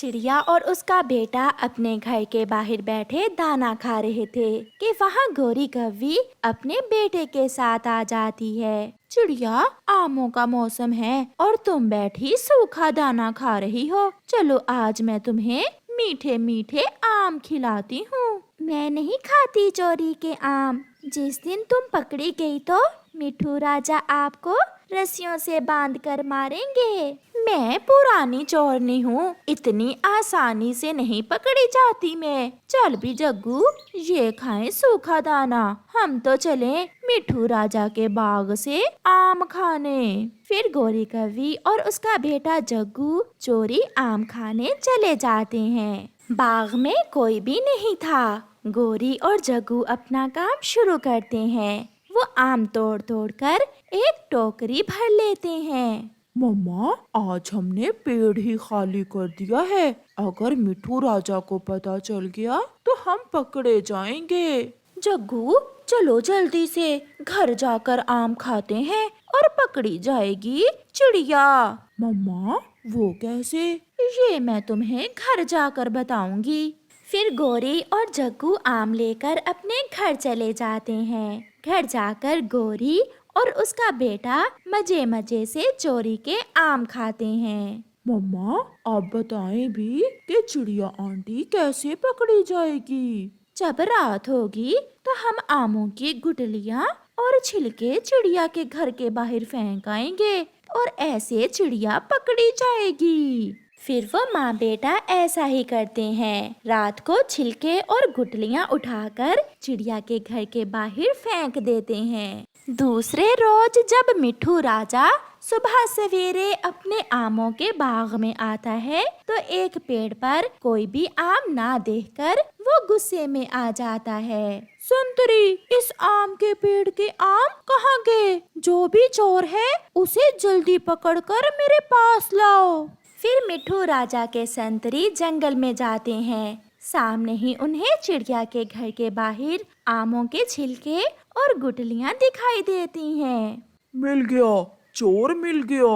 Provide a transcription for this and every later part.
चिड़िया और उसका बेटा अपने घर के बाहर बैठे दाना खा रहे थे कि वहाँ गोरी कौवी अपने बेटे के साथ आ जाती है। चिड़िया, आमों का मौसम है और तुम बैठी सूखा दाना खा रही हो। चलो आज मैं तुम्हें मीठे मीठे आम खिलाती हूँ। मैं नहीं खाती चोरी के आम। जिस दिन तुम पकड़ी गई तो मिठू राजा आपको रस्सियों से बांध कर मारेंगे। मैं पुरानी चोरनी हूँ, इतनी आसानी से नहीं पकड़ी जाती मैं। चल भी जग्गू, ये खाएं सूखा दाना। हम तो चले मिठू राजा के बाग से आम खाने। फिर गोरी कौवी और उसका बेटा जग्गू चोरी आम खाने चले जाते हैं। बाग में कोई भी नहीं था। गोरी और जग्गू अपना काम शुरू करते हैं। वो आम तोड़ तोड़ कर एक टोकरी भर लेते हैं। मम्मा, आज हमने पेड़ ही खाली कर दिया है। अगर मिठू राजा को पता चल गया तो हम पकड़े जाएंगे। जग्गू, चलो जल्दी से घर जाकर आम खाते हैं और पकड़ी जाएगी चिड़िया। मम्मा, वो कैसे? ये मैं तुम्हें घर जाकर बताऊंगी। फिर गोरी और जग्गू आम लेकर अपने घर चले जाते हैं। घर जाकर गोरी और उसका बेटा मजे मजे से चोरी के आम खाते हैं। मम्मा, आप बताएं भी कि चिड़िया आंटी कैसे पकड़ी जाएगी? जब रात होगी तो हम आमों की गुठलियाँ और छिलके चिड़िया के घर के बाहर फेंक आएंगे और ऐसे चिड़िया पकड़ी जाएगी। फिर वो माँ बेटा ऐसा ही करते हैं। रात को छिलके और गुठलियाँ उठाकर चिड़िया के घर के बाहर फेंक देते हैं। दूसरे रोज जब मिठू राजा सुबह सवेरे अपने आमों के बाग में आता है तो एक पेड़ पर कोई भी आम ना देखकर वो गुस्से में आ जाता है। संतरी, इस आम के पेड़ के आम कहाँ गए? जो भी चोर है उसे जल्दी पकड़कर मेरे पास लाओ। फिर मिठू राजा के संतरी जंगल में जाते हैं। सामने ही उन्हें चिड़िया के घर के बाहर आमों के छिलके और गुठलियाँ दिखाई देती हैं। मिल गया, चोर मिल गया।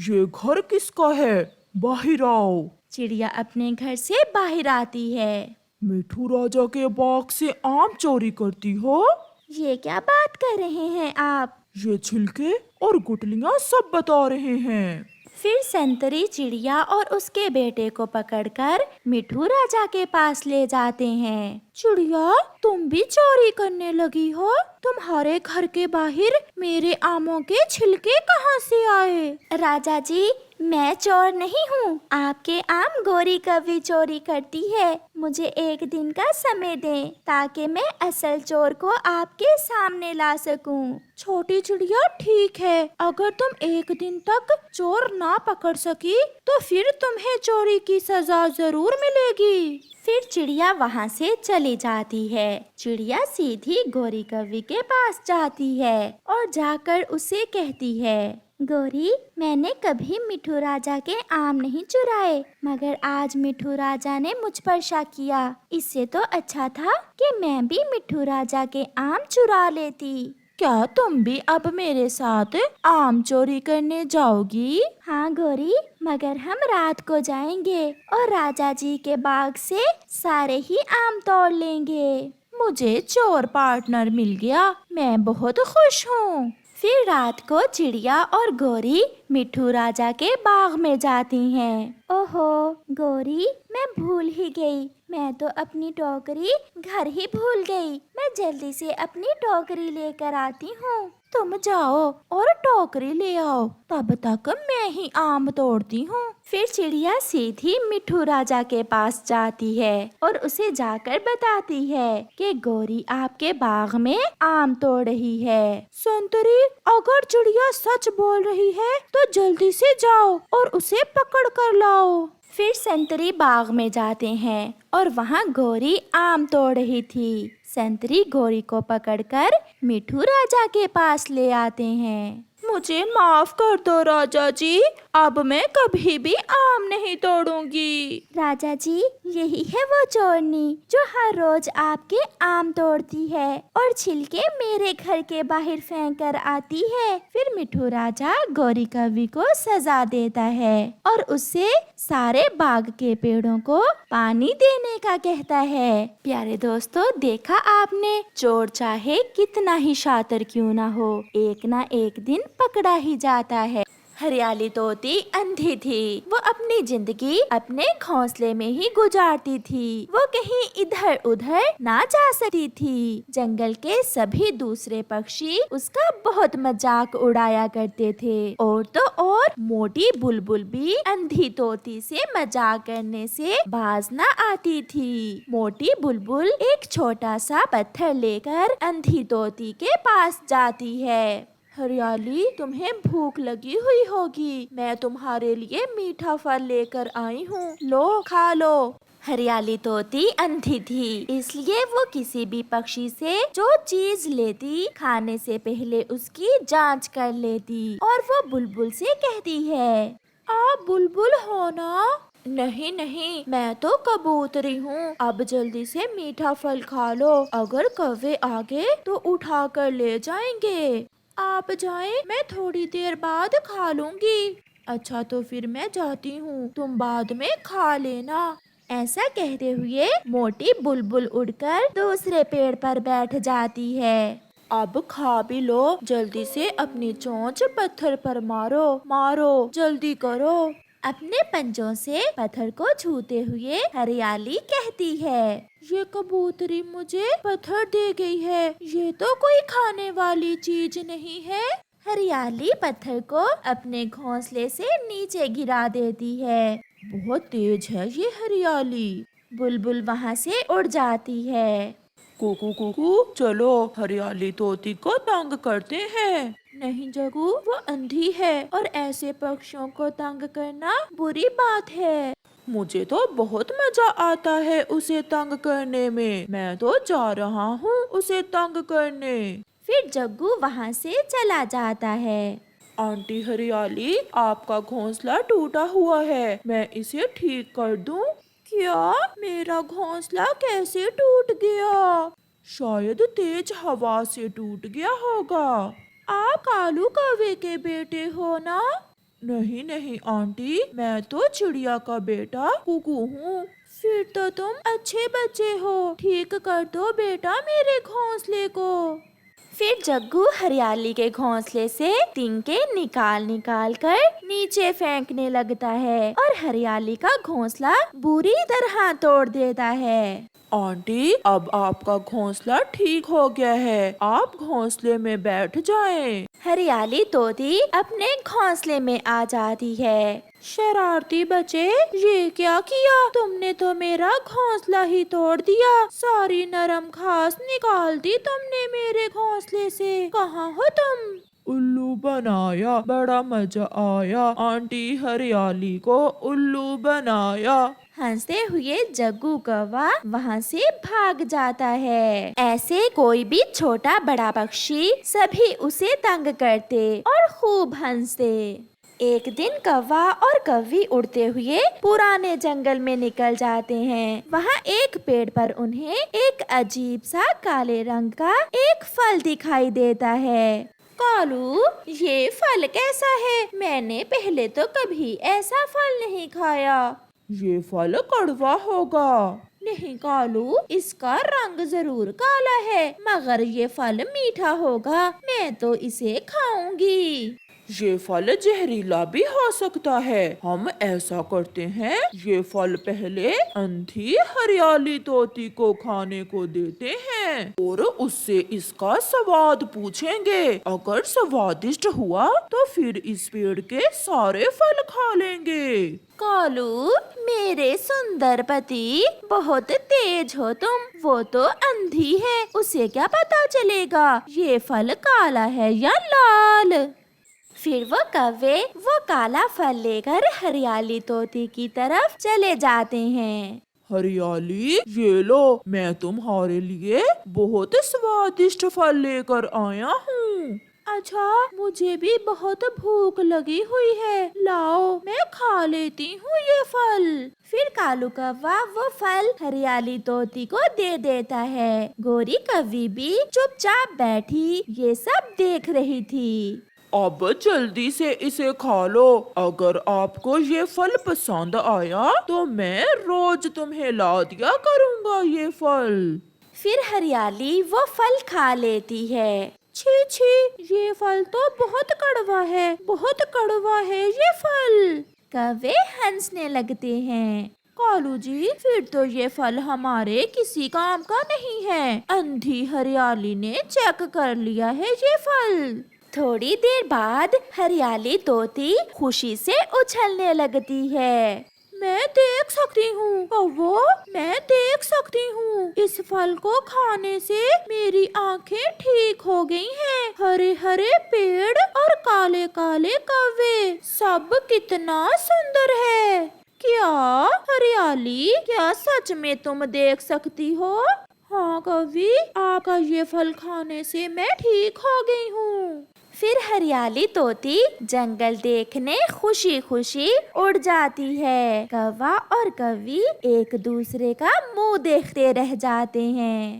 ये घर किसका है? बाहर आओ। चिड़िया अपने घर से बाहर आती है। मिठू राजा के बाग से आम चोरी करती हो? ये क्या बात कर रहे हैं आप? ये छिलके और गुठलियाँ सब बता रहे हैं। फिर संतरी चिड़िया और उसके बेटे को पकड़कर मिठू राजा के पास ले जाते हैं। चिड़िया, तुम भी चोरी करने लगी हो? तुम्हारे घर के बाहर मेरे आमों के छिलके कहाँ से आए? राजा जी, मैं चोर नहीं हूँ। आपके आम गोरी कौवी चोरी करती है। मुझे एक दिन का समय दें ताकि मैं असल चोर को आपके सामने ला सकूं। छोटी चिड़िया, ठीक है। अगर तुम एक दिन तक चोर ना पकड़ सकी तो फिर तुम्हें चोरी की सजा जरूर मिलेगी। फिर चिड़िया वहाँ से चली जाती है। चिड़िया सीधी गोरी कौवी के पास जाती है और जाकर उसे कहती है, गोरी, मैंने कभी मिठू राजा के आम नहीं चुराए, मगर आज मिठू राजा ने मुझ पर शक किया। इससे तो अच्छा था कि मैं भी मिठू राजा के आम चुरा लेती। क्या तुम भी अब मेरे साथ आम चोरी करने जाओगी? हाँ गोरी, मगर हम रात को जाएंगे और राजा जी के बाग से सारे ही आम तोड़ लेंगे। मुझे चोर पार्टनर मिल गया, मैं बहुत खुश हूँ। फिर रात को चिड़िया और गोरी मिठू राजा के बाग में जाती हैं। ओहो गोरी, मैं भूल ही गई। मैं तो अपनी टोकरी घर ही भूल गई। मैं जल्दी से अपनी टोकरी लेकर आती हूँ। तुम जाओ और टोकरी ले आओ, तब तक मैं ही आम तोड़ती हूँ। फिर चिड़िया सीधी मिठू राजा के पास जाती है और उसे जाकर बताती है कि गोरी आपके बाग में आम तोड़ रही है। संतरी, अगर चिड़िया सच बोल रही है तो जल्दी से जाओ और उसे पकड़ कर लाओ। फिर संतरी बाग में जाते हैं और वहाँ गोरी आम तोड़ रही थी। संतरी गोरी को पकड़कर मिठू राजा के पास ले आते हैं। मुझे माफ कर दो राजा जी, अब मैं कभी भी आम नहीं तोड़ूंगी। राजा जी, यही है वो चोरनी जो हर रोज आपके आम तोड़ती है और छिलके मेरे घर के बाहर फेंक कर आती है। फिर मिठू राजा गौरी कवि को सजा देता है और उससे सारे बाग के पेड़ों को पानी देने का कहता है। प्यारे दोस्तों, देखा आपने, चोर चाहे कितना ही शातिर क्यों ना हो, एक ना एक दिन पकड़ा ही जाता है। हरियाली तोती अंधी थी। वो अपनी जिंदगी अपने घोंसले में ही गुजारती थी। वो कहीं इधर उधर ना जा सकती थी। जंगल के सभी दूसरे पक्षी उसका बहुत मजाक उड़ाया करते थे। और तो और मोटी बुलबुल भी अंधी तोती से मजाक करने से बाज ना आती थी। मोटी बुलबुल एक छोटा सा पत्थर लेकर अंधी तोती के पास जाती है। हरियाली, तुम्हें भूख लगी हुई होगी, मैं तुम्हारे लिए मीठा फल लेकर आई हूँ, लो खा लो। हरियाली तोती अंधी थी, इसलिए वो किसी भी पक्षी से जो चीज लेती खाने से पहले उसकी जांच कर लेती और वो बुलबुल से कहती है, आप बुलबुल हो ना? नहीं नहीं, मैं तो कबूतरी हूँ। अब जल्दी से मीठा फल खा लो, अगर कौवे आ गए तो उठा कर ले जाएंगे। आप जाएं, मैं थोड़ी देर बाद खा लूंगी। अच्छा, तो फिर मैं जाती हूँ, तुम बाद में खा लेना। ऐसा कहते हुए मोटी बुलबुल उड़कर दूसरे पेड़ पर बैठ जाती है। अब खा भी लो, जल्दी से अपनी चोंच पत्थर पर मारो, मारो, जल्दी करो। अपने पंजों से पत्थर को छूते हुए हरियाली कहती है, ये कबूतरी मुझे पत्थर दे गई है, ये तो कोई खाने वाली चीज नहीं है। हरियाली पत्थर को अपने घोंसले से नीचे गिरा देती है। बहुत तेज है ये हरियाली। बुलबुल वहाँ से उड़ जाती है। कुकू कुकू, चलो हरियाली तोती को तंग करते हैं। नहीं जगू, वो अंधी है और ऐसे पक्षियों को तंग करना बुरी बात है। मुझे तो बहुत मजा आता है उसे तंग करने में, मैं तो जा रहा हूँ उसे तंग करने। फिर जग्गू वहाँ से चला जाता है। आंटी हरियाली, आपका घोंसला टूटा हुआ है, मैं इसे ठीक कर दूं? क्या? मेरा घोंसला कैसे टूट गया? शायद तेज हवा से टूट गया होगा। आप कालू कौवे के बेटे हो ना? नहीं नहीं आंटी, मैं तो चिड़िया का बेटा कुकू हूँ। फिर तो तुम अच्छे बच्चे हो, ठीक कर दो बेटा मेरे घोंसले को। फिर जग्गू हरियाली के घोंसले से तिनके निकाल निकाल कर नीचे फेंकने लगता है और हरियाली का घोंसला बुरी तरह तोड़ देता है। आंटी, अब आपका घोंसला ठीक हो गया है, आप घोंसले में बैठ जाएं। हरियाली तोती अपने घोंसले में आ जाती है। शरारती बच्चे, ये क्या किया तुमने? तो मेरा घोंसला ही तोड़ दिया, सारी नरम घास निकाल दी तुमने मेरे घोंसले से। कहाँ हो तुम? उल्लू बनाया, बड़ा मजा आया, आंटी हरियाली को उल्लू बनाया। हंसते हुए जग्गू कौवा वहाँ से भाग जाता है। ऐसे कोई भी छोटा बड़ा पक्षी सभी उसे तंग करते और खूब हंसते। एक दिन कौवा और कौवी उड़ते हुए पुराने जंगल में निकल जाते हैं। वहाँ एक पेड़ पर उन्हें एक अजीब सा काले रंग का एक फल दिखाई देता है। कालू, ये फल कैसा है? मैंने पहले तो कभी ऐसा फल नहीं खाया। ये फल कड़वा होगा। नहीं कालू, इसका रंग जरूर काला है, मगर ये फल मीठा होगा, मैं तो इसे खाऊंगी। ये फल जहरीला भी हो सकता है, हम ऐसा करते हैं, ये फल पहले अंधी हरियाली तोती को खाने को देते हैं और उससे इसका स्वाद पूछेंगे। अगर स्वादिष्ट हुआ तो फिर इस पेड़ के सारे फल खा लेंगे। कालू, मेरे सुंदर पति, बहुत तेज हो तुम, वो तो अंधी है, उसे क्या पता चलेगा ये फल काला है या लाल। फिर वो कौवे वो काला फल लेकर हरियाली तोती की तरफ चले जाते हैं। हरियाली, ये लो, मैं तुम्हारे लिए बहुत स्वादिष्ट फल लेकर आया हूँ। अच्छा, मुझे भी बहुत भूख लगी हुई है, लाओ मैं खा लेती हूँ ये फल। फिर कालू कौवा वो फल हरियाली तोती को दे देता है। गोरी कौवी भी चुपचाप बैठी ये सब देख रही थी। अब जल्दी से इसे खा लो। अगर आपको ये फल पसंद आया तो मैं रोज तुम्हें ला दिया करूँगा ये फल। फिर हरियाली वो फल खा लेती है। छी छी, ये फल तो बहुत कड़वा है, बहुत कड़वा है ये फल। कौवे हंसने लगते हैं। कालू जी, फिर तो ये फल हमारे किसी काम का नहीं है। अंधी हरियाली ने चेक कर लिया है ये फल। थोड़ी देर बाद हरियाली तोती खुशी से उछलने लगती है। मैं देख सकती हूँ कौवो, मैं देख सकती हूँ इस फल को खाने से मेरी आँखें ठीक हो गई हैं। हरे हरे पेड़ और काले काले कौवे, सब कितना सुंदर है। क्या हरियाली, क्या सच में तुम देख सकती हो? हाँ कौवी, आपका ये फल खाने से मैं ठीक हो गई हूँ। फिर हरियाली तोती जंगल देखने खुशी खुशी उड़ जाती है। कौवा और कौवी एक दूसरे का मुंह देखते रह जाते हैं।